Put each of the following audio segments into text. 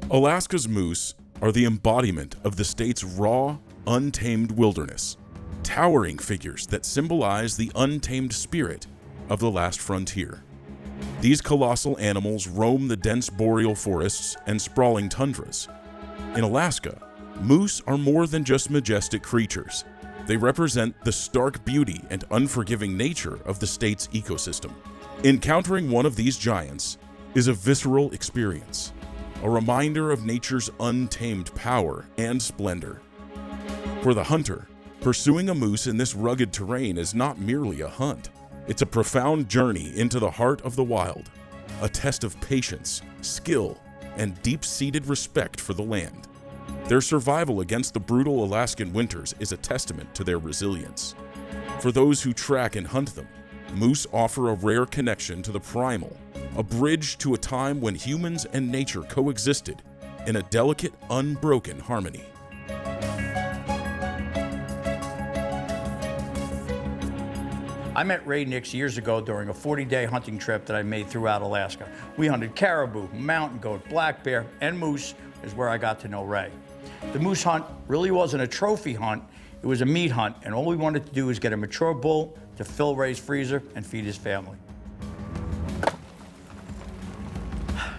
Alaska's moose are the embodiment of the state's raw, untamed wilderness, towering figures that symbolize the untamed spirit of the last frontier. These colossal animals roam the dense boreal forests and sprawling tundras. In Alaska, moose are more than just majestic creatures. They represent the stark beauty and unforgiving nature of the state's ecosystem. Encountering one of these giants is a visceral experience, a reminder of nature's untamed power and splendor. For the hunter, pursuing a moose in this rugged terrain is not merely a hunt. It's a profound journey into the heart of the wild, a test of patience, skill, and deep-seated respect for the land. Their survival against the brutal Alaskan winters is a testament to their resilience. For those who track and hunt them, moose offer a rare connection to the primal, a bridge to a time when humans and nature coexisted in a delicate, unbroken harmony. I met Ray Nix years ago during a 40-day hunting trip that I made throughout Alaska. We hunted caribou, mountain goat, black bear, and moose is where I got to know Ray. The moose hunt really wasn't a trophy hunt, it was a meat hunt, and all we wanted to do was get a mature bull to fill Ray's freezer and feed his family.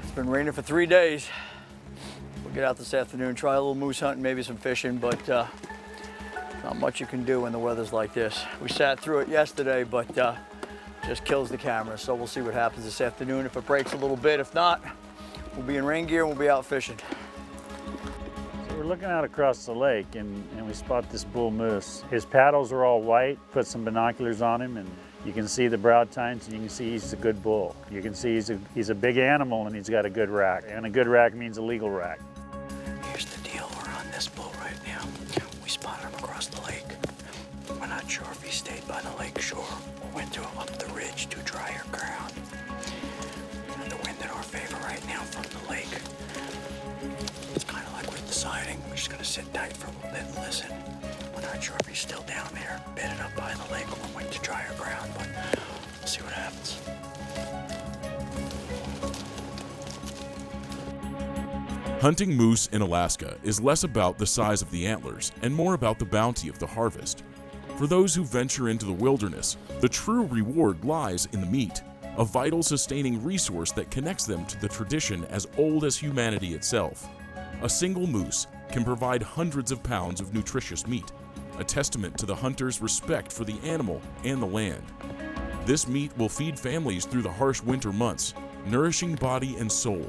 It's been raining for 3 days. We'll get out this afternoon, try a little moose hunting, maybe some fishing, but not much you can do when the weather's like this. We sat through it yesterday, but just kills the camera. So we'll see what happens this afternoon. If it breaks a little bit, if not, we'll be in rain gear and we'll be out fishing. So we're looking out across the lake and we spot this bull moose. His paddles are all white, put some binoculars on him, and you can see the brow tines and you can see he's a good bull. You can see he's a big animal and he's got a good rack. And a good rack means a legal rack. Here's the deal, we're on this bull right now. We spotted him across the lake. We're not sure if he stayed by the lake shore or went up the ridge to drier ground. And the wind in our favor right now from the lake. It's kind of like we're deciding. We're just gonna sit tight for a little bit and listen. We're not sure if he's still down there, bedded up by the lake or went to drier ground, but we'll see what happens. Hunting moose in Alaska is less about the size of the antlers and more about the bounty of the harvest. For those who venture into the wilderness, the true reward lies in the meat, a vital sustaining resource that connects them to the tradition as old as humanity itself. A single moose can provide hundreds of pounds of nutritious meat, a testament to the hunter's respect for the animal and the land. This meat will feed families through the harsh winter months, nourishing body and soul.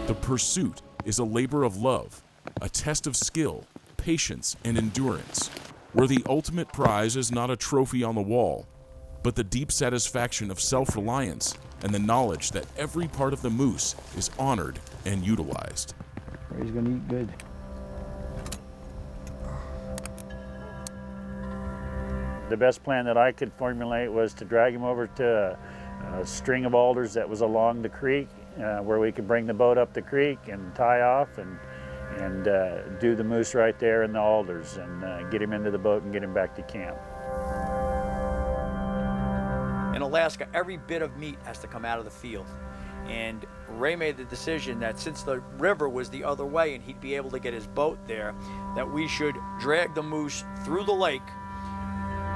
The pursuit is a labor of love, a test of skill, patience, and endurance, where the ultimate prize is not a trophy on the wall, but the deep satisfaction of self-reliance and the knowledge that every part of the moose is honored and utilized. Ray's gonna eat good. The best plan that I could formulate was to drag him over to a string of alders that was along the creek, where we could bring the boat up the creek and tie off and do the moose right there in the alders and get him into the boat and get him back to camp. In Alaska, every bit of meat has to come out of the field. And Ray made the decision that since the river was the other way and he'd be able to get his boat there, that we should drag the moose through the lake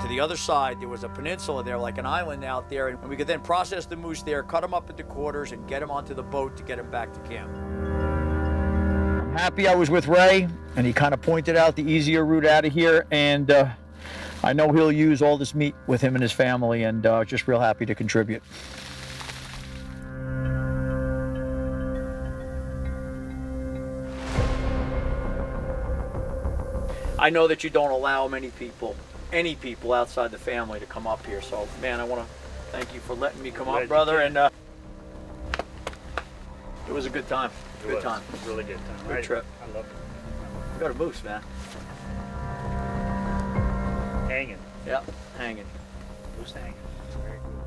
to the other side. There was a peninsula there, like an island out there, and we could then process the moose there, cut him up into quarters, and get him onto the boat to get him back to camp. I'm happy I was with Ray, and he kind of pointed out the easier route out of here, and I know he'll use all this meat with him and his family, and just real happy to contribute. I know that you don't allow any people outside the family to come up here, so man, I want to thank you for letting me come up, brother, and it was a good time. Good time. Really good time. Good trip. I love it. We got a moose, man. Hanging. Yep, hanging. Moose hanging. It's very cool.